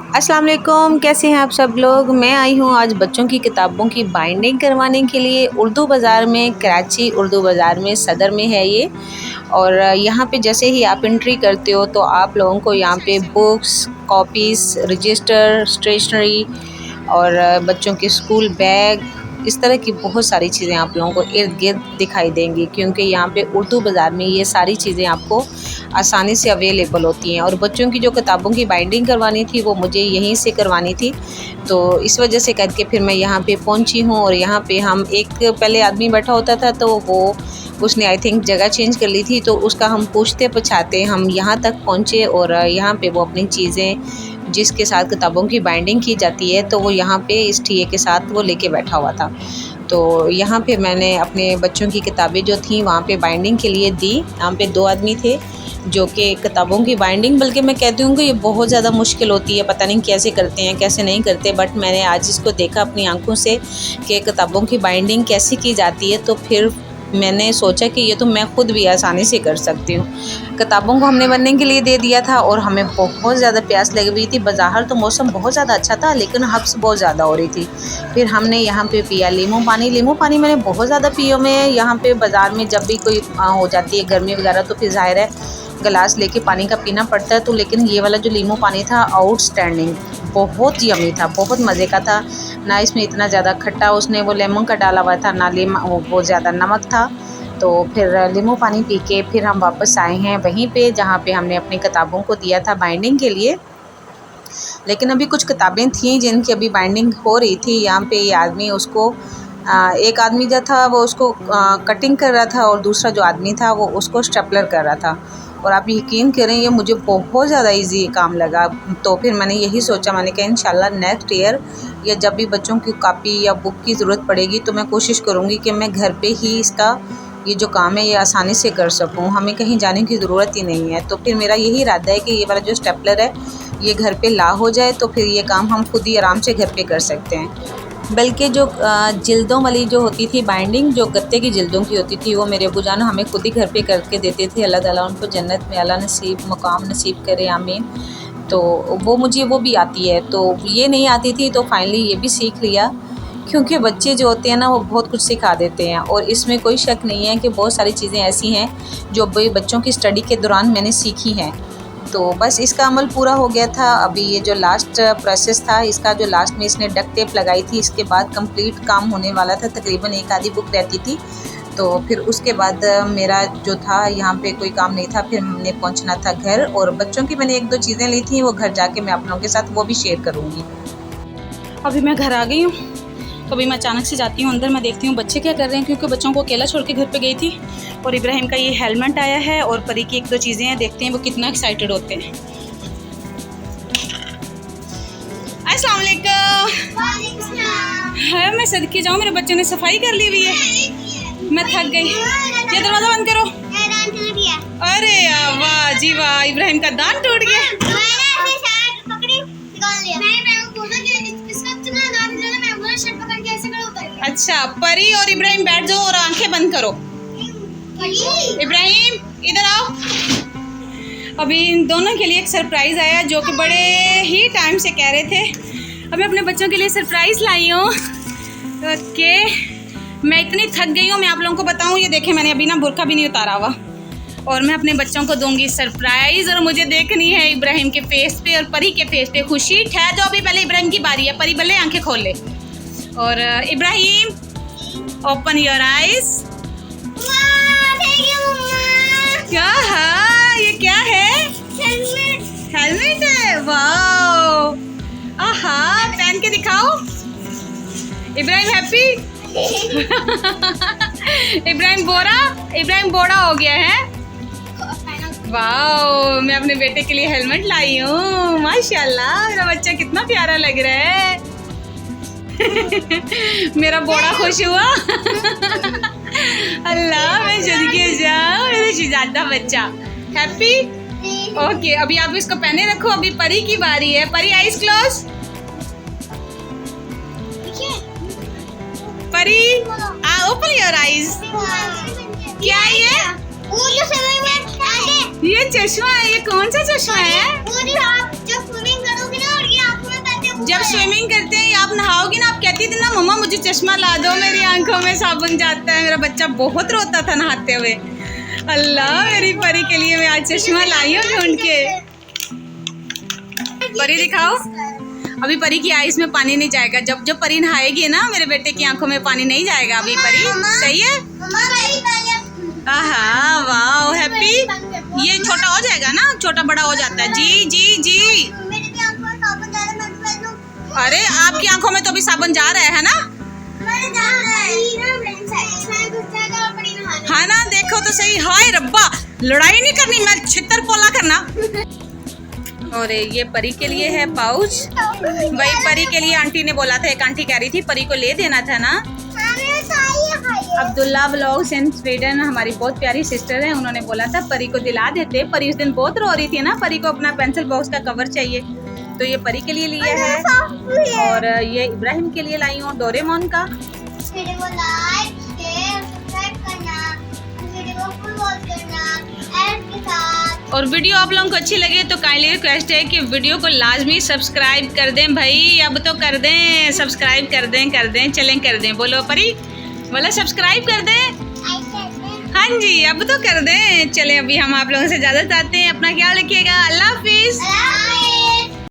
अस्सलाम वालेकुम, कैसे हैं आप सब लोग। मैं आई हूँ आज बच्चों की किताबों की बाइंडिंग करवाने के लिए उर्दू बाज़ार में, कराची उर्दू बाज़ार में, सदर में है ये। और यहाँ पे जैसे ही आप एंट्री करते हो तो आप लोगों को यहाँ पे बुक्स, कॉपीज़, रजिस्टर, स्टेशनरी और बच्चों के स्कूल बैग, इस तरह की बहुत सारी चीज़ें आप लोगों को इर्द गिर्द दिखाई देंगी, क्योंकि यहाँ पे उर्दू बाज़ार में ये सारी चीज़ें आपको आसानी से अवेलेबल होती हैं। और बच्चों की जो किताबों की बाइंडिंग करवानी थी वो मुझे यहीं से करवानी थी, तो इस वजह से करके फिर मैं यहाँ पे पहुँची हूँ। और यहाँ पे हम एक पहले आदमी बैठा होता था तो वो उसने आई थिंक जगह चेंज कर ली थी, तो उसका हम पूछते पछाते हम यहाँ तक पहुँचे। और यहाँ पे वो अपनी चीज़ें जिसके साथ किताबों की बाइंडिंग की जाती है तो वो यहाँ पे इस टीए के साथ वो लेके बैठा हुआ था। तो यहाँ पे मैंने अपने बच्चों की किताबें जो थी वहाँ पे बाइंडिंग के लिए दी। यहाँ पे 2 आदमी थे जो कि किताबों की बाइंडिंग, बल्कि मैं कहती हूँ कि ये बहुत ज़्यादा मुश्किल होती है, पता नहीं कैसे करते हैं कैसे नहीं करते, बट मैंने आज इसको देखा अपनी आंखों से कि किताबों की बाइंडिंग कैसे की जाती है। तो फिर मैंने सोचा कि ये तो मैं ख़ुद भी आसानी से कर सकती हूँ। किताबों को हमने बनने के लिए दे दिया था और हमें बहुत ज़्यादा प्यास लगी हुई थी। बाज़ार तो मौसम बहुत ज़्यादा अच्छा था लेकिन हब्स बहुत ज़्यादा हो रही थी। फिर हमने यहाँ पे पिया लीमू पानी मैंने बहुत ज़्यादा पियो। मैं यहाँ पे बाज़ार में जब भी कोई हो जाती है गर्मी वगैरह तो फिर ज़ाहिर है गिलास लेके पानी का पीना पड़ता है। तो लेकिन ये वाला जो लीमू पानी था आउटस्टैंडिंग, बहुत यमी था, बहुत मज़े का था। ना इसमें इतना ज़्यादा खट्टा उसने वो लेमन का डाला हुआ था, ना वो ज़्यादा नमक था। तो फिर लीमू पानी पी के फिर हम वापस आए हैं वहीं पे जहाँ पे हमने अपनी किताबों को दिया था बाइंडिंग के लिए। लेकिन अभी कुछ किताबें थीं जिनकी अभी बाइंडिंग हो रही थी। यहाँ पे ये आदमी उसको एक आदमी जो था वो उसको कटिंग कर रहा था और दूसरा जो आदमी था वो उसको स्टेपलर कर रहा था। और आप यकीन करें ये मुझे बहुत ज़्यादा इजी काम लगा। तो फिर मैंने यही सोचा, मैंने कहा इंशाल्लाह नेक्स्ट ईयर या जब भी बच्चों की कॉपी या बुक की ज़रूरत पड़ेगी तो मैं कोशिश करूँगी कि मैं घर पे ही इसका ये जो काम है ये आसानी से कर सकूँ, हमें कहीं जाने की ज़रूरत ही नहीं है। तो फिर मेरा यही इरादा है कि ये वाला जो स्टेपलर है ये घर पे ला हो जाए तो फिर ये काम हम खुद ही आराम से घर पे कर सकते हैं। बल्कि जो जिल्दों वाली जो होती थी बाइंडिंग, जो गत्ते की जिल्दों की होती थी, वो मेरे अब्बू जान हमें खुद ही घर पे करके देते थे। अल्लाह ताला उनको जन्नत में अल्लाह नसीब मुकाम नसीब करे, आमीन। तो वो मुझे वो भी आती है। तो ये नहीं आती थी तो फाइनली ये भी सीख लिया, क्योंकि बच्चे जो होते हैं ना वो बहुत कुछ सिखा देते हैं। और इसमें कोई शक नहीं है कि बहुत सारी चीज़ें ऐसी हैं जो बच्चों की स्टडी के दौरान मैंने सीखी हैं। तो बस इसका अमल पूरा हो गया था। अभी ये जो लास्ट प्रोसेस था इसका, जो लास्ट में इसने डक टेप लगाई थी, इसके बाद कंप्लीट काम होने वाला था। तकरीबन एक आधी बुक रहती थी। तो फिर उसके बाद मेरा जो था यहाँ पे कोई काम नहीं था, फिर हमने पहुँचना था घर। और बच्चों की मैंने 1-2 चीज़ें ली थी, वो घर जाके मैं आप लोगों के साथ वो भी शेयर करूँगी। अभी मैं घर आ गई हूँ, तो अभी मैं अचानक से जाती हूँ अंदर, मैं देखती हूँ बच्चे क्या कर रहे हैं, क्योंकि बच्चों को अकेला छोड़ के घर पे गई थी। और इब्राहिम का ये हेलमेट आया है और परी की 1-2 चीज़ें हैं, देखते हैं वो कितना एक्साइटेड होते हैं। अस्सलाम वालेकुम। है मैं सदके जाऊँ, मेरे बच्चों ने सफाई कर ली हुई है, मैं थक गई। ये दरवाज़ा बंद करो। अरे वाह जी वाह, इब्राहिम का दांत टूट गया। अच्छा, परी और इब्राहिम बैठ जाओ और आंखें बंद करो। इब्राहिम इधर आओ। अभी इन दोनों के लिए एक सरप्राइज़ आया जो कि बड़े ही टाइम से कह रहे थे। अभी अपने बच्चों के लिए सरप्राइज़ लाई हूँ। ओके, मैं इतनी थक गई हूँ, मैं आप लोगों को बताऊँ। ये देखें, मैंने अभी ना बुर्का भी नहीं उतारा हुआ और मैं अपने बच्चों को दूंगी सरप्राइज़। और मुझे देखनी है इब्राहिम के फेस पे और परी के फेस पे खुशी। ठहर जाओ, अभी पहले इब्राहिम की बारी है। परी भले आंखें खोल ले। और इब्राहिम ओपन योर आइज। क्या है ये, क्या है? हेलमेट है, वाओ। आहा, पहन के दिखाओ। इब्राहिम हैप्पी। इब्राहिम बोरा हो गया है। वाओ, मैं अपने बेटे के लिए हेलमेट लाई हूँ। माशाल्लाह, मेरा बच्चा कितना प्यारा लग रहा है। मेरा बोड़ा खुश हुआ। अल्लाह, मैं सदके जाऊं, मेरा शहजादा बच्चा हैप्पी। ओके, अभी आप इसको पहने रखो, अभी परी की बारी है। परी आइज क्लोज। परी ओपन योर आइज। क्या ये चश्मा है, ये कौन सा चश्मा है? जब स्विमिंग करते हैं या आप नहाओगी ना, आप कहती थी ना मम्मा मुझे चश्मा ला दो, मेरी आंखों में साबुन जाता है। मेरा बच्चा बहुत रोता था नहाते हुए। अल्लाह, मेरी परी के लिए मैं आज चश्मा लाई हूँ ढूंढ के। परी दिखाओ। अभी परी की आईज में पानी नहीं जाएगा। जब परी नहाएगी ना, मेरे बेटे की आंखों में पानी नहीं जाएगा अभी। परी सही है। हाँ, वाह, हैप्पी। ये छोटा हो जाएगा ना, छोटा बड़ा हो जाता है। जी जी जी। अरे आपकी आंखों में तो भी साबुन जा रहा है ना? हाँ ना, देखो तो सही। हाय रब्बा, लड़ाई नहीं करनी, मैं छितर पोला करना। और ये परी के लिए है पाउच। भाई परी के लिए आंटी ने बोला था, एक आंटी कह रही थी परी को ले देना था ना। अब्दुल्ला व्लॉग्स इन स्वीडन, हमारी बहुत प्यारी सिस्टर है, उन्होंने बोला था परी को दिला देते। परी उस दिन बहुत रो रही थी ना, परी को अपना पेंसिल बॉक्स का कवर चाहिए, तो ये परी के लिए लिया है। और ये इब्राहिम के लिए लाई हूँ डोरेमोन का। और वीडियो आप लोगों को अच्छी लगे तो काइंडली रिक्वेस्ट है कि वीडियो को लाजमी सब्सक्राइब कर दें भाई। अब तो कर दें, सब्सक्राइब कर दें, चलें कर दें। बोलो परी, बोलो सब्सक्राइब कर दें। हाँ जी, अब तो कर दें। चले अभी हम आप लोगों से इजाज़त चाहते हैं। अपना ख्याल रखिएगा। अल्लाह हाफिज़।